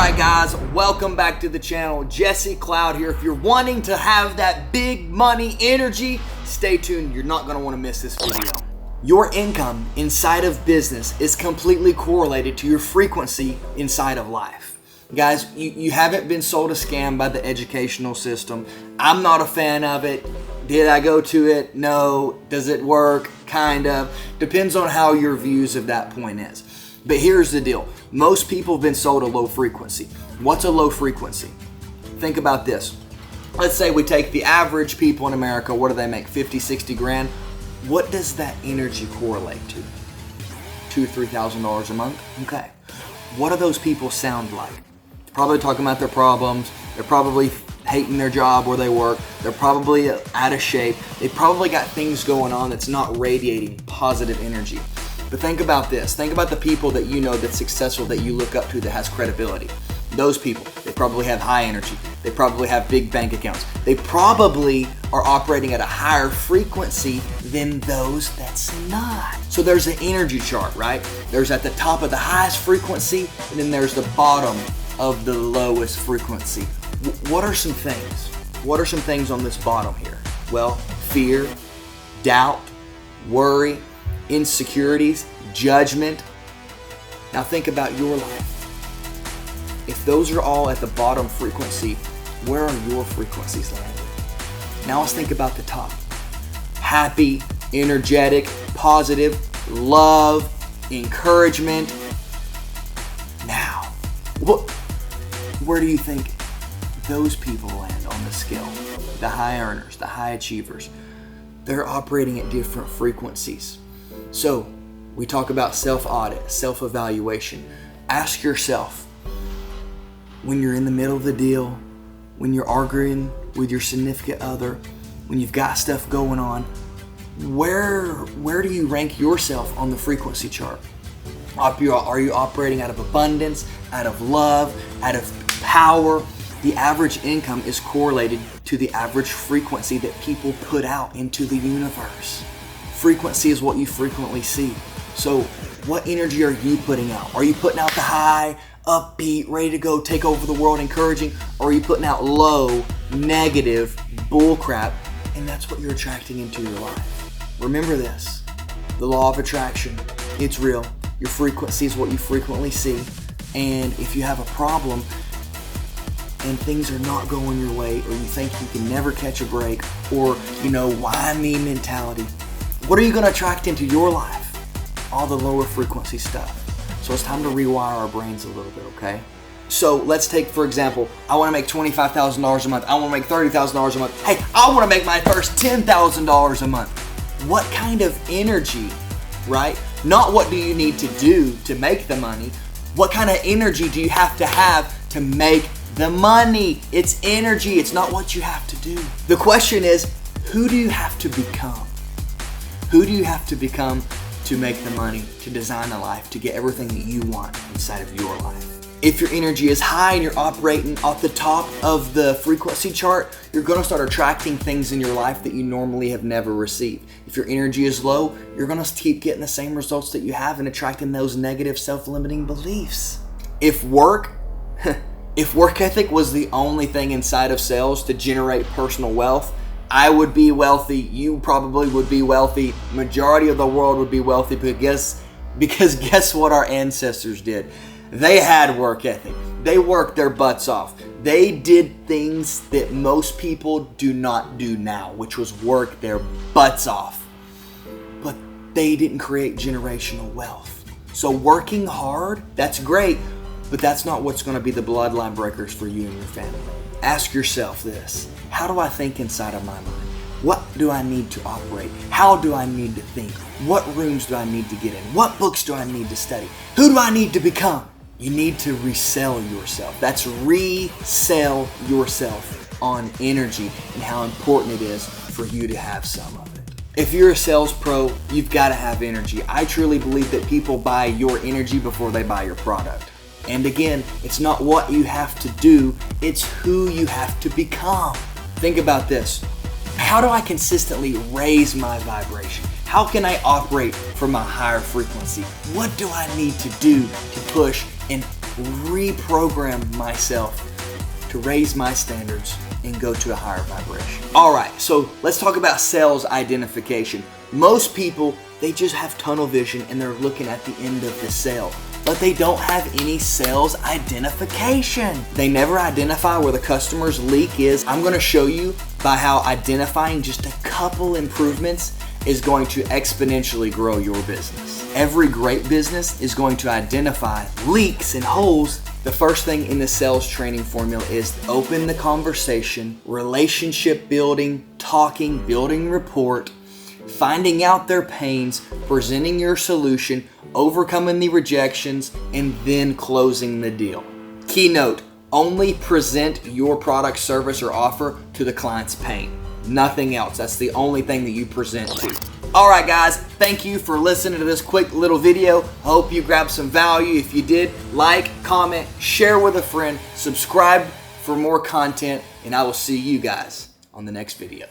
Alright guys, welcome back to the channel. Jesse Cloud here. If you're wanting to have that big money energy, stay tuned. You're not going to want to miss this video. Your income inside of business is completely correlated to your frequency inside of life. Guys, you haven't been sold a scam by the educational system. I'm not a fan of it. Did I go to it? No. Does it work? Kind of. Depends on how your views of that point is. But here's the deal. Most people have been sold a low frequency. What's a low frequency? Think about this. Let's say we take the average people in America. What do they make? 50, 60 grand. What does that energy correlate to? $2,000, $3,000 a month? Okay. What do those people sound like? Probably talking about their problems. They're probably hating their job where they work. They're probably out of shape. They probably got things going on that's not radiating positive energy. But think about this. Think about the people that you know that's successful, that you look up to, that has credibility. Those people, they probably have high energy. They probably have big bank accounts. They probably are operating at a higher frequency than those that's not. So there's an energy chart, right? There's at the top of the highest frequency, and then there's the bottom of the lowest frequency. What are some things? What are some things on this bottom here? Well, fear, doubt, worry, insecurities, judgment. Now think about your life. If those are all at the bottom frequency, where are your frequencies landing? Now let's think about the top. Happy, energetic, positive, love, encouragement. Now, where do you think those people land on the scale? The high earners, the high achievers. They're operating at different frequencies. So we talk about self-audit, self-evaluation. Ask yourself, when you're in the middle of the deal, when you're arguing with your significant other, when you've got stuff going on, where do you rank yourself on the frequency chart? Are you operating out of abundance, out of love, out of power? The average income is correlated to the average frequency that people put out into the universe. Frequency is what you frequently see. So what energy are you putting out? Are you putting out the high, upbeat, ready to go, take over the world, encouraging? Or are you putting out low, negative, bullcrap? And that's what you're attracting into your life. Remember this. The law of attraction, it's real. Your frequency is what you frequently see. And if you have a problem and things are not going your way, or you think you can never catch a break, or why me mentality, what are you going to attract into your life? All the lower frequency stuff. So it's time to rewire our brains a little bit, okay? So let's take, for example, I want to make $25,000 a month. I want to make $30,000 a month. Hey, I want to make my first $10,000 a month. What kind of energy, right? Not what do you need to do to make the money. What kind of energy do you have to make the money? It's energy. It's not what you have to do. The question is, who do you have to become? Who do you have to become to make the money, to design a life, to get everything that you want inside of your life? If your energy is high and you're operating off the top of the frequency chart, you're going to start attracting things in your life that you normally have never received. If your energy is low, you're going to keep getting the same results that you have and attracting those negative self-limiting beliefs. If work ethic was the only thing inside of sales to generate personal wealth, I would be wealthy, you probably would be wealthy, majority of the world would be wealthy, because guess what our ancestors did? They had work ethic. They worked their butts off. They did things that most people do not do now, which was work their butts off. But they didn't create generational wealth. So working hard, that's great, but that's not what's going to be the bloodline breakers for you and your family. Ask yourself this. How do I think inside of my mind? What do I need to operate? How do I need to think? What rooms do I need to get in? What books do I need to study? Who do I need to become? You need to resell yourself. That's resell yourself on energy and how important it is for you to have some of it. If you're a sales pro, you've got to have energy. I truly believe that people buy your energy before they buy your product. And again, it's not what you have to do, it's who you have to become. Think about this. How do I consistently raise my vibration? How can I operate from a higher frequency? What do I need to do to push and reprogram myself to raise my standards and go to a higher vibration. All right, so let's talk about sales identification. Most people, they just have tunnel vision and they're looking at the end of the sale, but they don't have any sales identification. They never identify where the customer's leak is. I'm gonna show you by how identifying just a couple improvements is going to exponentially grow your business. Every great business is going to identify leaks and holes. The first thing in the sales training formula is open the conversation, relationship building, talking, building rapport, finding out their pains, presenting your solution, overcoming the rejections, and then closing the deal. Keynote: only present your product, service, or offer to the client's pain. Nothing else. That's the only thing that you present to. All right, guys, thank you for listening to this quick little video. Hope you grabbed some value. If you did, like, comment, share with a friend, subscribe for more content, and I will see you guys on the next video.